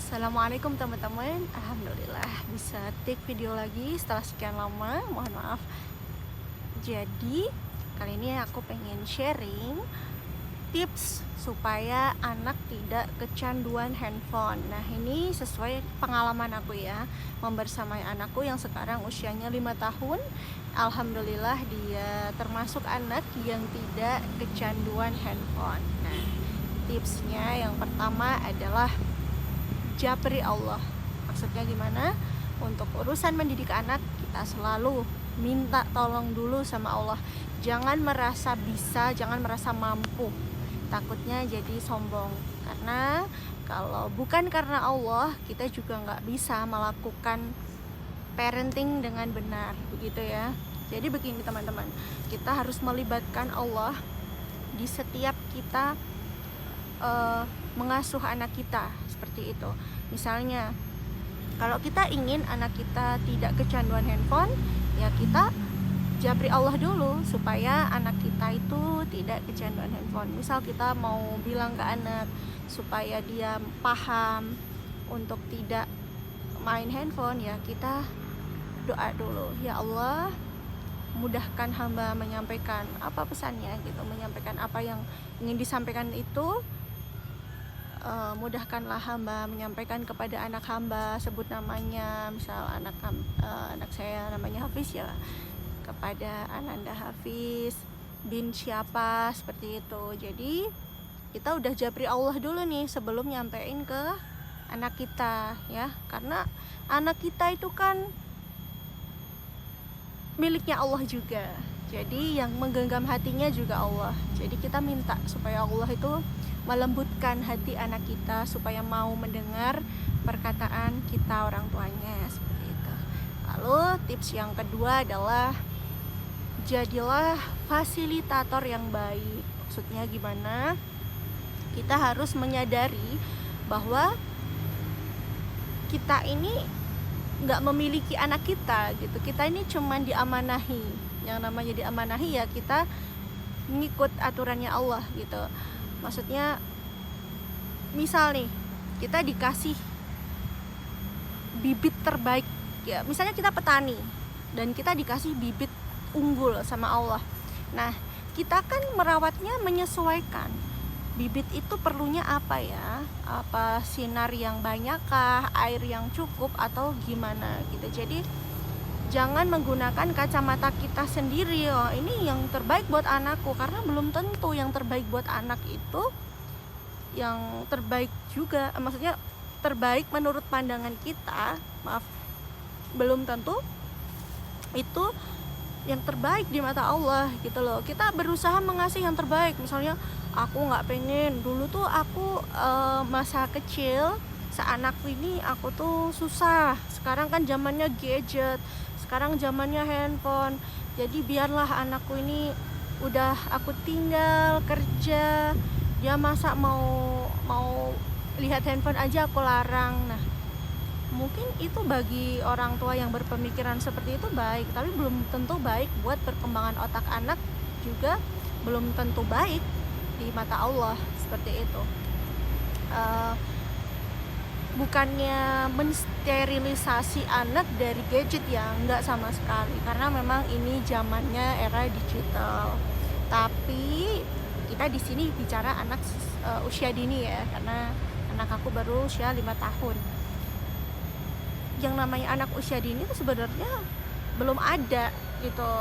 Assalamualaikum teman-teman. Alhamdulillah bisa take video lagi setelah sekian lama. Mohon maaf. Jadi kali ini aku pengen sharing tips supaya anak tidak kecanduan handphone. Nah, ini sesuai pengalaman aku ya, membersamai anakku yang sekarang usianya 5 tahun. Alhamdulillah dia termasuk anak yang tidak kecanduan handphone. Nah, tipsnya yang pertama adalah japri Allah. Maksudnya gimana? Untuk urusan mendidik anak, kita selalu minta tolong dulu sama Allah. Jangan merasa bisa, jangan merasa mampu. Takutnya jadi sombong. Karena kalau bukan karena Allah, kita juga nggak bisa melakukan parenting dengan benar, begitu ya. Jadi begini teman-teman, kita harus melibatkan Allah di setiap kita mengasuh anak kita, seperti itu. Misalnya kalau kita ingin anak kita tidak kecanduan handphone, ya kita japri Allah dulu supaya anak kita itu tidak kecanduan handphone. Misal kita mau bilang ke anak supaya dia paham untuk tidak main handphone, ya kita doa dulu, ya Allah mudahkan hamba menyampaikan apa pesannya gitu, menyampaikan apa yang ingin disampaikan itu. Mudahkanlah hamba menyampaikan kepada anak hamba, sebut namanya, misal anak saya namanya Hafiz, ya kepada Ananda Hafiz bin siapa, seperti itu. Jadi kita udah japri Allah dulu nih sebelum nyampein ke anak kita ya, karena anak kita itu kan miliknya Allah juga. Jadi yang menggenggam hatinya juga Allah. Jadi kita minta supaya Allah itu melembutkan hati anak kita supaya mau mendengar perkataan kita orang tuanya, seperti itu. Lalu tips yang kedua adalah jadilah fasilitator yang baik. Maksudnya gimana? Kita harus menyadari bahwa kita ini nggak memiliki anak kita gitu. Kita ini cuman diamanahi. Yang namanya diamanahi ya kita ngikut aturannya Allah gitu. Maksudnya misal nih kita dikasih bibit terbaik ya, misalnya kita petani dan kita dikasih bibit unggul sama Allah. Nah, kita kan merawatnya menyesuaikan. Bibit itu perlunya apa ya? Apa sinar yang banyakkah, air yang cukup, atau gimana gitu. Jadi jangan menggunakan kacamata kita sendiri, oh ini yang terbaik buat anakku, karena belum tentu yang terbaik buat anak itu yang terbaik juga. Maksudnya terbaik menurut pandangan kita, belum tentu itu yang terbaik di mata Allah gitu loh. Kita berusaha mengasih yang terbaik. Misalnya aku nggak pengen, dulu tuh aku masa kecil seanak ini aku tuh susah. Sekarang kan zamannya gadget, sekarang zamannya handphone. Jadi biarlah anakku ini udah aku tinggal kerja, dia masa mau lihat handphone aja aku larang. Nah, mungkin itu bagi orang tua yang berpemikiran seperti itu baik, tapi belum tentu baik buat perkembangan otak anak, juga belum tentu baik di mata Allah, seperti itu. Bukannya mensterilisasi anak dari gadget ya, enggak sama sekali, karena memang ini zamannya era digital. Tapi kita di sini bicara anak usia dini ya, karena anak aku baru usia 5 tahun. Yang namanya anak usia dini itu sebenarnya belum ada gitu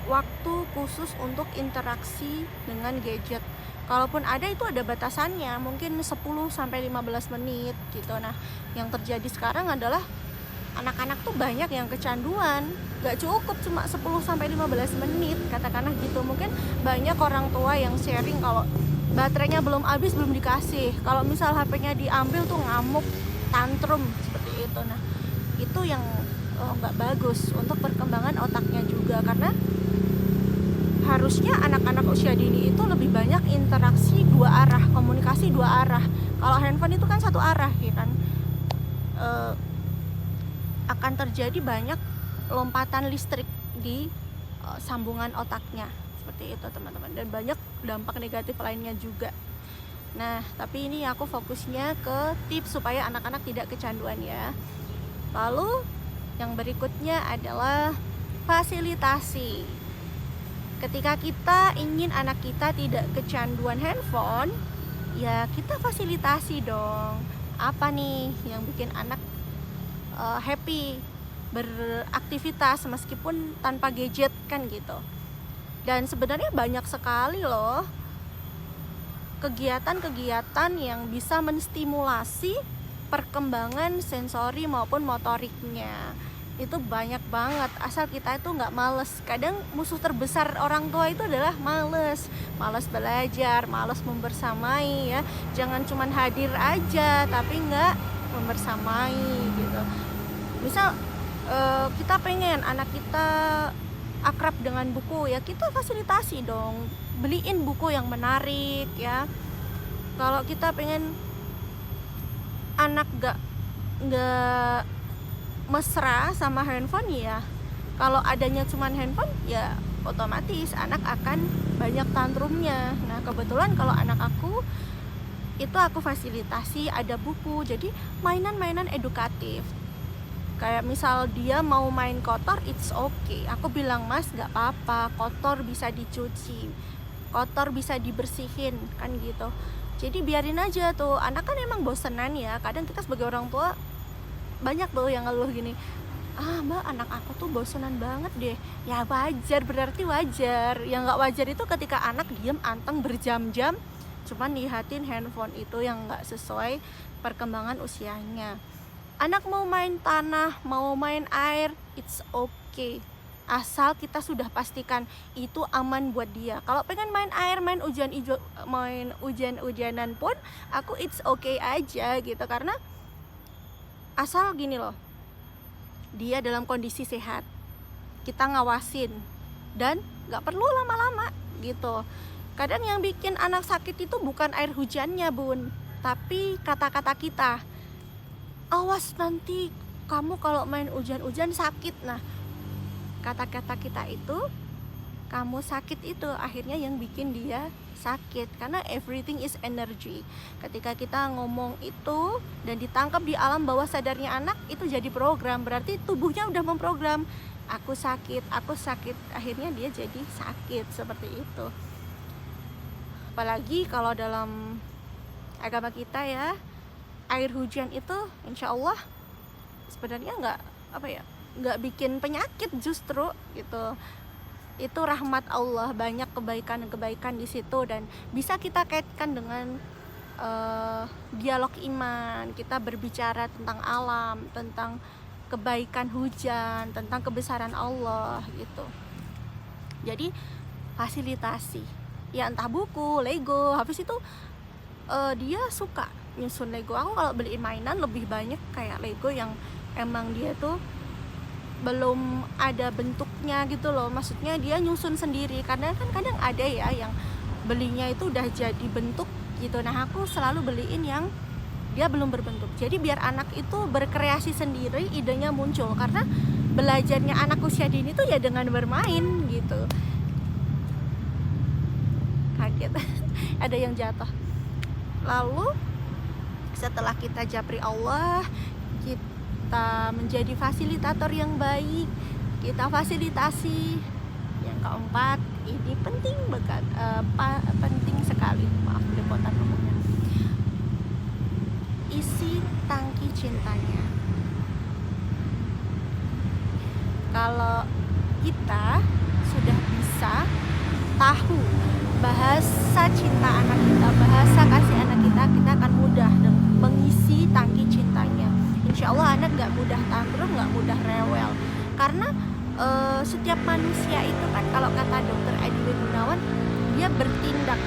waktu khusus untuk interaksi dengan gadget. Kalaupun ada, itu ada batasannya, mungkin 10-15 menit gitu. Nah, yang terjadi sekarang adalah anak-anak tuh banyak yang kecanduan. Gak cukup cuma 10-15 menit, katakanlah gitu. Mungkin banyak orang tua yang sharing kalau baterainya belum habis, belum dikasih. Kalau misal HP-nya diambil tuh ngamuk, tantrum, seperti itu. Nah, itu yang gak bagus untuk perkembangan otaknya juga, karena harusnya anak-anak usia dini itu lebih banyak interaksi dua arah, komunikasi dua arah. Kalau handphone itu kan satu arah ya kan. Akan terjadi banyak lompatan listrik di sambungan otaknya, seperti itu teman-teman, dan banyak dampak negatif lainnya juga. Nah, tapi ini aku fokusnya ke tips supaya anak-anak tidak kecanduan ya. Lalu yang berikutnya adalah fasilitasi. Ketika kita ingin anak kita tidak kecanduan handphone, ya kita fasilitasi dong. Apa nih yang bikin anak happy beraktivitas meskipun tanpa gadget kan gitu. Dan sebenarnya banyak sekali loh kegiatan-kegiatan yang bisa menstimulasi perkembangan sensori maupun motoriknya. Itu banyak banget, asal kita itu nggak males. Kadang musuh terbesar orang tua itu adalah males belajar, males membersamai ya. Jangan cuman hadir aja tapi nggak membersamai gitu. Misal kita pengen anak kita akrab dengan buku, ya kita fasilitasi dong, beliin buku yang menarik ya. Kalau kita pengen anak nggak mesra sama handphone, ya kalau adanya cuman handphone ya otomatis anak akan banyak tantrumnya. Nah kebetulan kalau anak aku itu aku fasilitasi ada buku, jadi mainan-mainan edukatif. Kayak misal dia mau main kotor, it's okay. Aku bilang, mas gak apa-apa, kotor bisa dicuci, kotor bisa dibersihin, kan gitu. Jadi biarin aja tuh, anak kan emang bosenan ya. Kadang kita sebagai orang tua banyak tuh yang ngeluh gini, mbak anak aku tuh bosenan banget deh. Ya wajar, berarti wajar. Yang gak wajar itu ketika anak diem anteng berjam-jam cuman lihatin handphone, itu yang gak sesuai perkembangan usianya. Anak mau main tanah, mau main air, it's okay. Asal kita sudah pastikan itu aman buat dia. Kalau pengen main air, main hujan-hujanan pun aku it's okay aja gitu. Karena asal gini loh, dia dalam kondisi sehat, kita ngawasin dan gak perlu lama-lama gitu. Kadang yang bikin anak sakit itu bukan air hujannya bun, tapi kata-kata kita. Awas nanti kamu kalau main hujan-hujan sakit. Nah kata-kata kita itu, kamu sakit, itu akhirnya yang bikin dia sakit. Karena everything is energy. Ketika kita ngomong itu dan ditangkap di alam bawah sadarnya anak, itu jadi program. Berarti tubuhnya udah memprogram, aku sakit. Akhirnya dia jadi sakit, seperti itu. Apalagi kalau dalam agama kita ya, air hujan itu insya Allah sebenarnya nggak bikin penyakit, justru gitu. Itu rahmat Allah, banyak kebaikan di situ. Dan bisa kita kaitkan dengan dialog iman. Kita berbicara tentang alam, tentang kebaikan hujan, tentang kebesaran Allah gitu. Jadi fasilitasi, ya entah buku, Lego. Habis itu dia suka nyusun Lego. Aku kalau beliin mainan lebih banyak kayak Lego yang emang dia tuh belum ada bentuknya gitu loh. Maksudnya dia nyusun sendiri, karena kan kadang ada ya yang belinya itu udah jadi bentuk gitu. Nah aku selalu beliin yang dia belum berbentuk. Jadi biar anak itu berkreasi sendiri, idenya muncul. Karena belajarnya anak usia dini tuh ya dengan bermain gitu. Kaget ada yang jatuh. Lalu setelah kita japri Allah, kita menjadi fasilitator yang baik, kita fasilitasi. Yang keempat, ini penting banget, penting sekali. Maaf lepotan ngomongnya. Isi tangki cintanya. Kalau kita sudah bisa tahu bahasa cinta anak kita, bahasa kasih anak kita, kita akan mudah mengisi tangki cintanya. Insya Allah anak gak mudah tantrum, gak mudah rewel. Karena setiap manusia itu kan, kalau kata Dr. Edwin Gunawan, dia bertindak,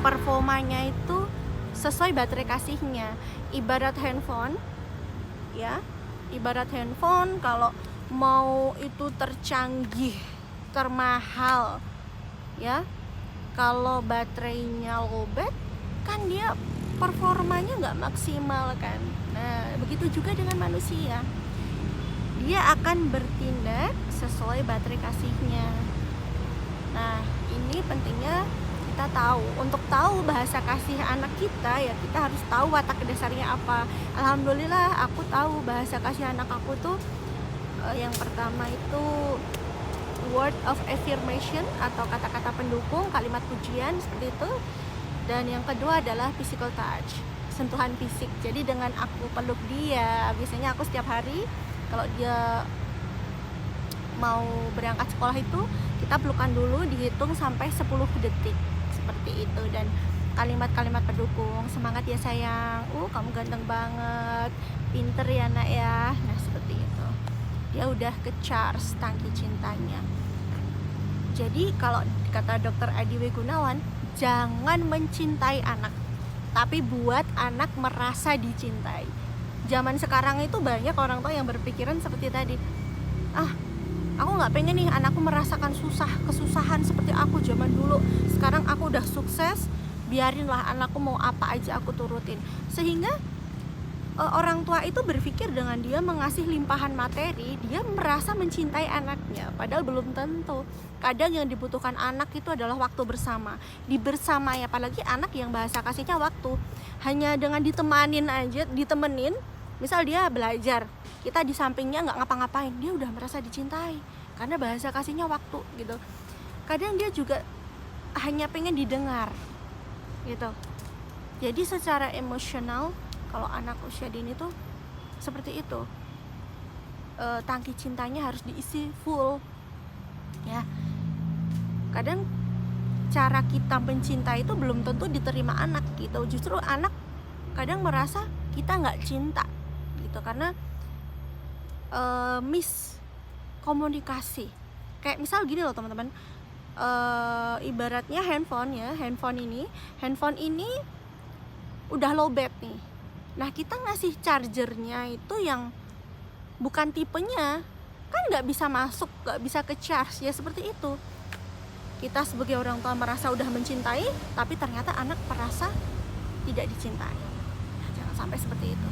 performanya itu sesuai baterai kasihnya. Ibarat handphone ya, ibarat handphone kalau mau itu tercanggih, termahal ya, kalau baterainya lowbat kan dia performanya nggak maksimal kan. Nah begitu juga dengan manusia, dia akan bertindak sesuai baterai kasihnya. Nah ini pentingnya kita tahu. Untuk tahu bahasa kasih anak kita ya kita harus tahu watak dasarnya apa. Alhamdulillah aku tahu bahasa kasih anak aku tuh yang pertama itu word of affirmation atau kata-kata pendukung, kalimat pujian seperti itu. Dan yang kedua adalah physical touch, sentuhan fisik. Jadi dengan aku peluk dia, biasanya aku setiap hari kalau dia mau berangkat sekolah itu kita pelukan dulu, dihitung sampai 10 detik seperti itu. Dan kalimat-kalimat pendukung, semangat ya sayang, kamu ganteng banget, pinter ya nak ya. Nah seperti itu, dia udah ke-charge tangki cintanya. Jadi kalau kata Dr. Adi W. Gunawan, jangan mencintai anak, tapi buat anak merasa dicintai. Zaman sekarang itu banyak orang tua yang berpikiran seperti tadi, aku nggak pengen nih anakku merasakan kesusahan seperti aku zaman dulu. Sekarang aku udah sukses, biarinlah anakku mau apa aja aku turutin. Sehingga orang tua itu berpikir dengan dia mengasih limpahan materi, dia merasa mencintai anaknya. Padahal belum tentu. Kadang yang dibutuhkan anak itu adalah waktu bersama. Dibersamai, apalagi anak yang bahasa kasihnya waktu. Hanya dengan ditemenin, misal dia belajar, kita di sampingnya nggak ngapa-ngapain, dia udah merasa dicintai. Karena bahasa kasihnya waktu gitu. Kadang dia juga hanya pengen didengar gitu. Jadi secara emosional, kalau anak usia dini tuh seperti itu, tangki cintanya harus diisi full ya. Kadang cara kita mencintai itu belum tentu diterima anak gitu. Justru anak kadang merasa kita nggak cinta gitu karena miskomunikasi. Kayak misal gini loh teman-teman, ibaratnya handphone ini udah low bat nih. Nah kita ngasih chargernya itu yang bukan tipenya, kan nggak bisa masuk, nggak bisa ke charge ya. Seperti itu, kita sebagai orang tua merasa udah mencintai, tapi ternyata anak merasa tidak dicintai. Nah, jangan sampai seperti itu.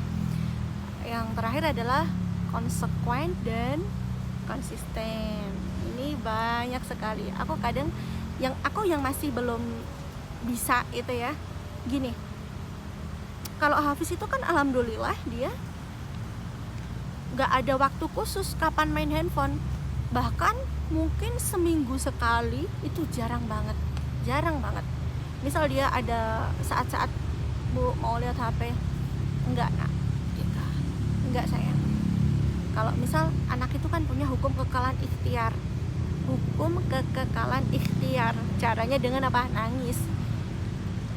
Yang terakhir adalah konsekuen dan konsisten. Ini banyak sekali. Aku yang masih belum bisa itu ya, gini. Kalau Hafiz itu kan alhamdulillah dia gak ada waktu khusus kapan main handphone. Bahkan mungkin seminggu sekali, itu jarang banget. Misal dia ada saat-saat, Bu mau lihat HP, enggak nak gitu. Enggak sayang. Kalau misal anak itu kan punya hukum kekekalan ikhtiar. Caranya dengan apa? Nangis.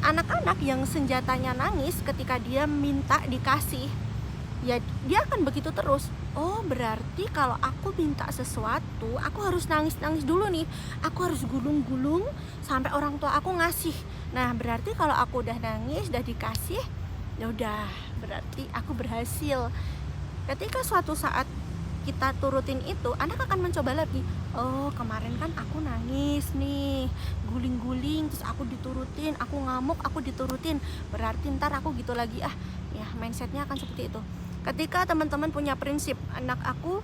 Anak-anak yang senjatanya nangis ketika dia minta dikasih, ya dia akan begitu terus. Oh berarti kalau aku minta sesuatu, aku harus nangis dulu nih. Aku harus gulung-gulung sampai orang tua aku ngasih. Nah berarti kalau aku udah nangis, udah dikasih, ya udah berarti aku berhasil. Ketika suatu saat kita turutin itu, anak akan mencoba lagi. Oh kemarin kan aku nangis nih, guling-guling, terus aku diturutin, aku ngamuk, aku diturutin, berarti ntar aku gitu lagi ya. Mindsetnya akan seperti itu. Ketika teman-teman punya prinsip, anak aku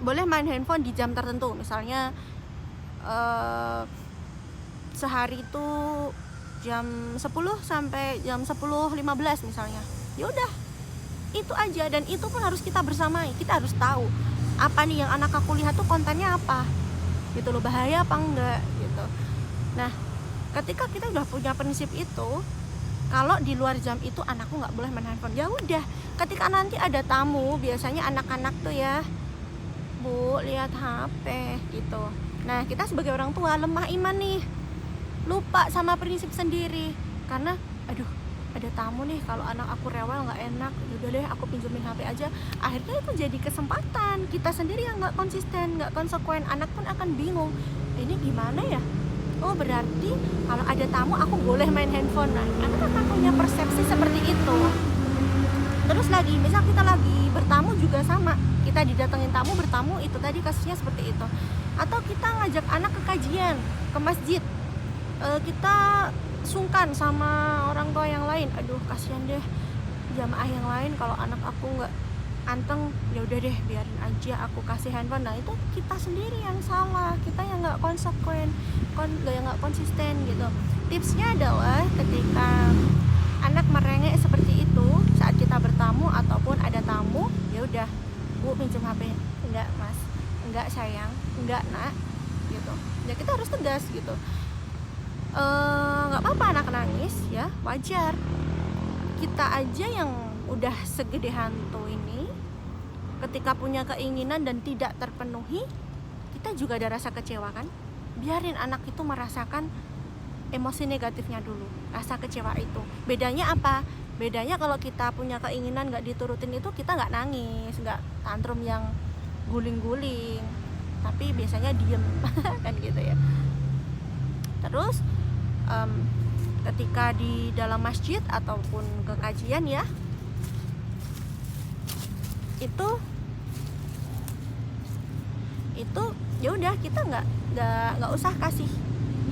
boleh main handphone di jam tertentu, misalnya sehari itu jam 10 sampai jam 10.15 misalnya, ya udah itu aja. Dan itu pun harus kita bersamai. Kita harus tahu apa nih yang anak aku lihat tuh kontennya apa gitu loh, bahaya apa enggak gitu. Nah ketika kita udah punya prinsip itu, kalau di luar jam itu anakku nggak boleh main handphone, ya udah. Ketika nanti ada tamu, biasanya anak-anak tuh ya, Bu lihat HP gitu. Nah kita sebagai orang tua lemah iman nih, lupa sama prinsip sendiri karena ada tamu nih, kalau anak aku rewel nggak enak, udah deh aku pinjemin HP aja. Akhirnya itu jadi kesempatan kita sendiri yang nggak konsisten, nggak konsekuen. Anak pun akan bingung, ini gimana ya. Oh berarti kalau ada tamu aku boleh main handphone. Nah anak akan punya persepsi seperti itu. Terus lagi misal kita lagi bertamu juga sama, kita didatengin tamu bertamu, itu tadi kasusnya seperti itu. Atau kita ngajak anak ke kajian, ke masjid, kita sungkan sama orang tua yang lain, kasihan deh jamaah yang lain kalau anak aku nggak anteng, ya udah deh biarin aja aku kasih handphone. Nah itu kita sendiri yang salah, kita yang nggak nggak konsisten gitu. Tipsnya adalah ketika anak merengek seperti itu saat kita bertamu ataupun ada tamu, ya udah Bu pinjam HP. Enggak Mas, enggak sayang, enggak Nak, gitu. Ya kita harus tegas gitu. Nggak apa-apa anak nangis, ya wajar. Kita aja yang udah segede hantu ini, ketika punya keinginan dan tidak terpenuhi, kita juga ada rasa kecewa kan. Biarin anak itu merasakan emosi negatifnya dulu, rasa kecewa itu. Bedanya apa? Bedanya kalau kita punya keinginan gak diturutin itu, kita gak nangis, gak tantrum yang guling-guling, tapi biasanya diem kan gitu ya. Terus ketika di dalam masjid ataupun ke kajian ya, itu ya udah, kita nggak usah kasih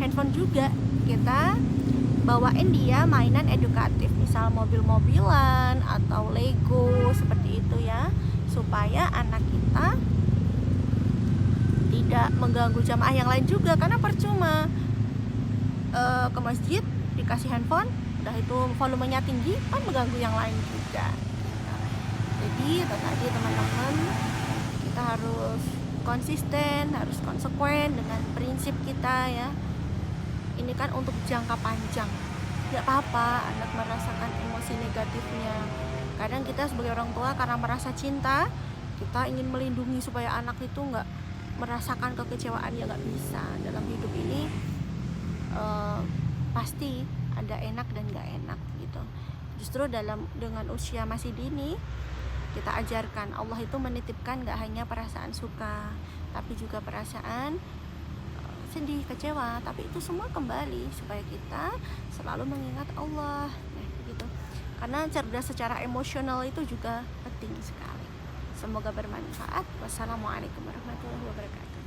handphone juga, kita bawain dia mainan edukatif, misal mobil-mobilan atau Lego seperti itu ya, supaya anak kita tidak mengganggu jamaah yang lain juga. Karena percuma ke masjid dikasih handphone, udah itu volumenya tinggi, kan mengganggu yang lain juga. Jadi itu tadi teman-teman, kita harus konsisten, harus konsekuen dengan prinsip kita ya. Ini kan untuk jangka panjang. Gak apa-apa anak merasakan emosi negatifnya. Kadang kita sebagai orang tua karena merasa cinta, kita ingin melindungi supaya anak itu gak merasakan kekecewaan. Ya gak bisa. Dalam hidup ini pasti ada enak dan gak enak gitu. Justru dengan usia masih dini, kita ajarkan Allah itu menitipkan gak hanya perasaan suka, tapi juga perasaan sedih, kecewa, tapi itu semua kembali supaya kita selalu mengingat Allah. Nah, gitu. Karena cerdas secara emosional itu juga penting sekali. Semoga bermanfaat. Wassalamualaikum warahmatullahi wabarakatuh.